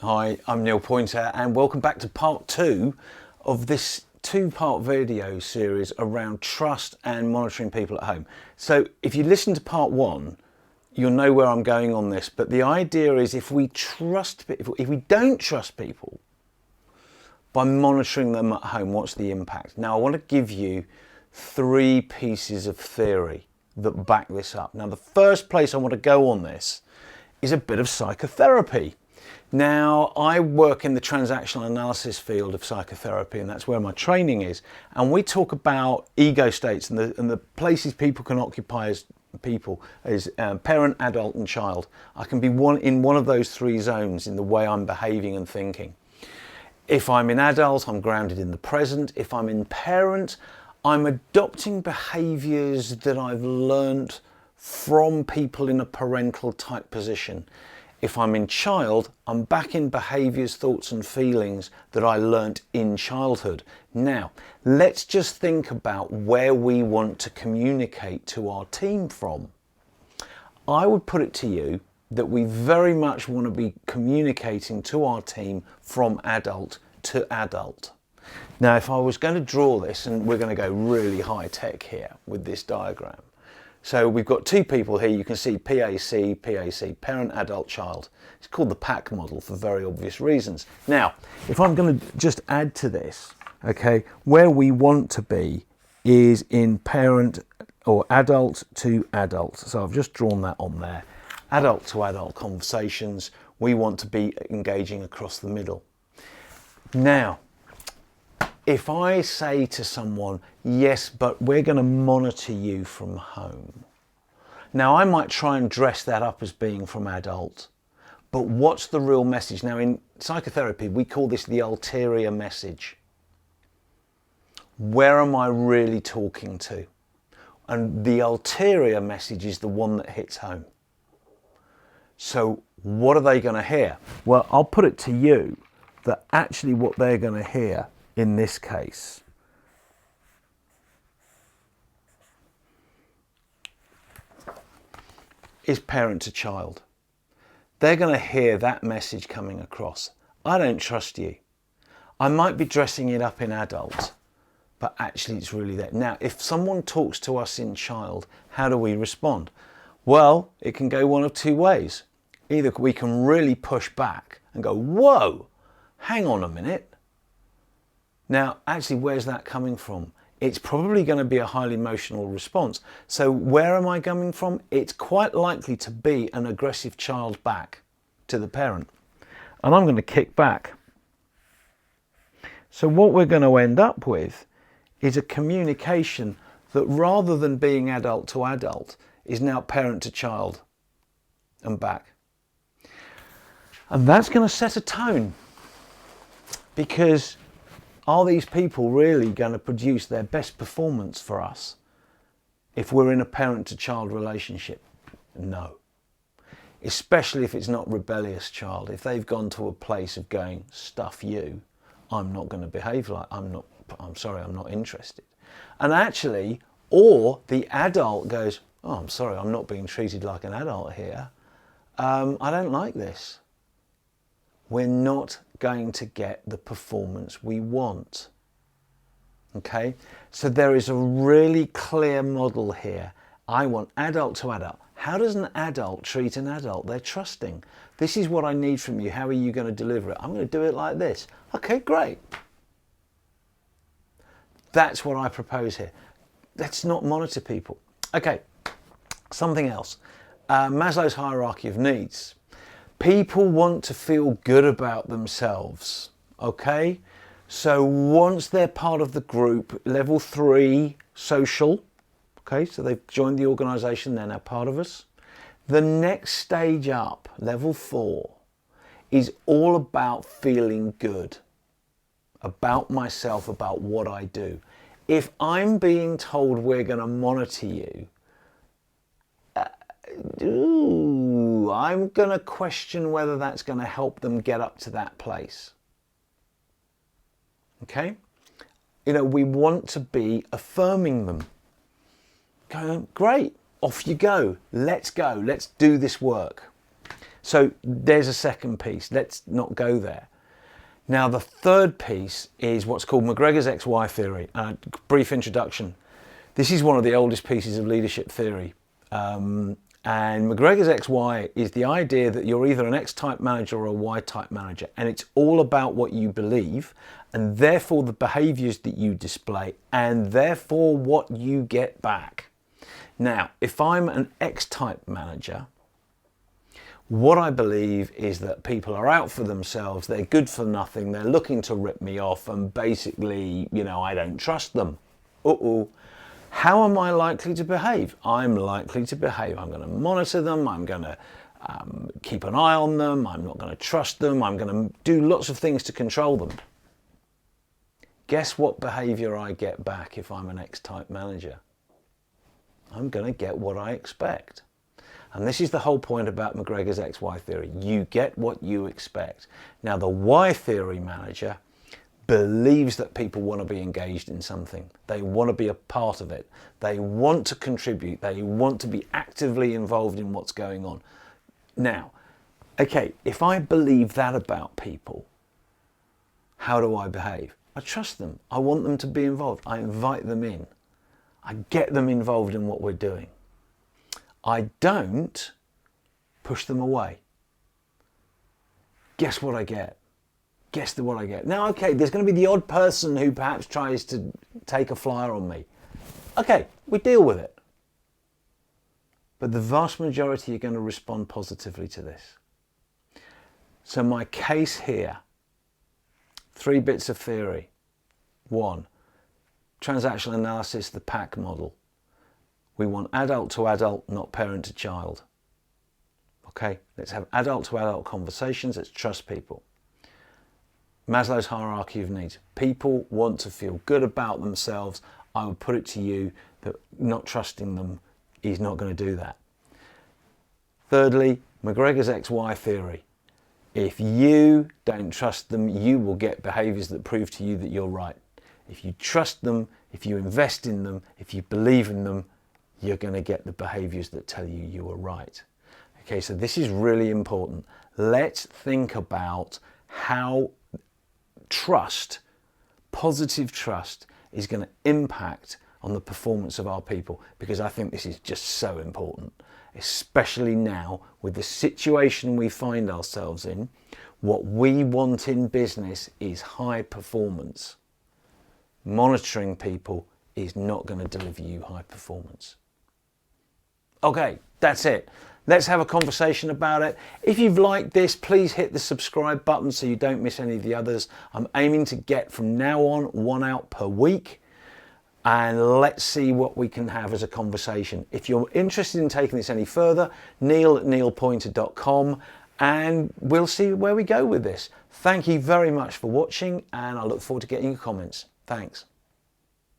Hi, I'm Neil Pointer and welcome back to part 2 of this two-part video series around trust and monitoring people at home. So if you listen to part 1, you'll know where I'm going on this, but the idea is if we don't trust people by monitoring them at home, what's the impact? Now I want to give you 3 pieces of theory that back this up. Now the first place I want to go on this is a bit of psychotherapy. Now, I work in the transactional analysis field of psychotherapy, and that's where my training is. And we talk about ego states and the places people can occupy as people, as parent, adult, and child. I can be in one of those 3 zones in the way I'm behaving and thinking. If I'm in adult, I'm grounded in the present. If I'm in parent, I'm adopting behaviors that I've learned from people in a parental type position. If I'm in child, I'm back in behaviours, thoughts and feelings that I learnt in childhood. Now, let's just think about where we want to communicate to our team from. I would put it to you that we very much want to be communicating to our team from adult to adult. Now, if I was going to draw this, and we're going to go really high tech here with this diagram. So we've got 2 people here. You can see PAC, parent, adult, child. It's called the PAC model for very obvious reasons. Now, if I'm going to just add to this, okay, where we want to be is in parent or adult to adult. So I've just drawn that on there. Adult to adult conversations. We want to be engaging across the middle. Now, if I say to someone, yes, but we're going to monitor you from home. Now, I might try and dress that up as being from adult, but what's the real message? Now, in psychotherapy, we call this the ulterior message. Where am I really talking to? And the ulterior message is the one that hits home. So what are they going to hear? Well, I'll put it to you that actually what they're going to hear in this case is parent to child. They're going to hear that message coming across. I don't trust you. I might be dressing it up in adult, but actually it's really there. Now, if someone talks to us in child, how do we respond? Well, it can go one of 2 ways. Either we can really push back and go, whoa, hang on a minute. Now, actually, where's that coming from? It's probably going to be a highly emotional response. So where am I coming from? It's quite likely to be an aggressive child back to the parent. And I'm going to kick back. So what we're going to end up with is a communication that rather than being adult to adult is now parent to child and back. And that's going to set a tone, because are these people really going to produce their best performance for us if we're in a parent-to-child relationship? No. Especially if it's not rebellious child. If they've gone to a place of going, stuff you, I'm not going to behave like, I'm sorry, I'm not interested. And actually, or the adult goes, oh, I'm sorry, I'm not being treated like an adult here. I don't like this. We're not going to get the performance we want. Okay, so there is a really clear model here. I want adult to adult. How does an adult treat an adult? They're trusting. This is what I need from you. How are you going to deliver it? I'm going to do it like this. Okay, great. That's what I propose here. Let's not monitor people. Okay, something else. Maslow's hierarchy of needs. People want to feel good about themselves, okay? So once they're part of the group, level 3, social, okay, so they've joined the organisation, they're now part of us. The next stage up, level 4, is all about feeling good, about myself, about what I do. If I'm being told we're going to monitor you, I'm going to question whether that's going to help them get up to that place. Okay? You know, we want to be affirming them. Going, great, off you go. Let's do this work. So there's a second piece. Let's not go there. Now, the third piece is what's called McGregor's XY theory. Brief introduction. This is one of the oldest pieces of leadership theory. And McGregor's XY is the idea that you're either an X-type manager or a Y-type manager. And it's all about what you believe and therefore the behaviors that you display and therefore what you get back. Now, if I'm an X-type manager, what I believe is that people are out for themselves, they're good for nothing, they're looking to rip me off, and basically, you know, I don't trust them. How am I likely to behave? I'm likely to behave. I'm going to monitor them, I'm going to keep an eye on them, I'm not going to trust them, I'm going to do lots of things to control them. Guess what behavior I get back if I'm an X-type manager? I'm going to get what I expect. And this is the whole point about McGregor's XY theory. You get what you expect. Now, the Y theory manager believes that people want to be engaged in something. They want to be a part of it. They want to contribute. They want to be actively involved in what's going on. Now, okay, if I believe that about people, how do I behave? I trust them. I want them to be involved. I invite them in. I get them involved in what we're doing. I don't push them away. Guess what I get? Guess what I get. Now, okay, there's going to be the odd person who perhaps tries to take a flyer on me. Okay, we deal with it. But the vast majority are going to respond positively to this. So my case here, 3 bits of theory. 1, transactional analysis, the PAC model. We want adult to adult, not parent to child. Okay, let's have adult to adult conversations. Let's trust people. Maslow's hierarchy of needs. People want to feel good about themselves. I would put it to you that not trusting them is not going to do that. Thirdly, McGregor's XY theory. If you don't trust them, you will get behaviors that prove to you that you're right. If you trust them, if you invest in them, if you believe in them, you're going to get the behaviors that tell you you were right. Okay, so this is really important. Let's think about how trust, positive trust, is going to impact on the performance of our people, because I think this is just so important, especially now with the situation we find ourselves in. What we want in business is high performance. Monitoring people is not going to deliver you high performance. Okay, that's it. Let's have a conversation about it. If you've liked this, please hit the subscribe button so you don't miss any of the others. I'm aiming to get from now on 1 out per week. And let's see what we can have as a conversation. If you're interested in taking this any further, neil@neilpointer.com, and we'll see where we go with this. Thank you very much for watching, and I look forward to getting your comments. Thanks.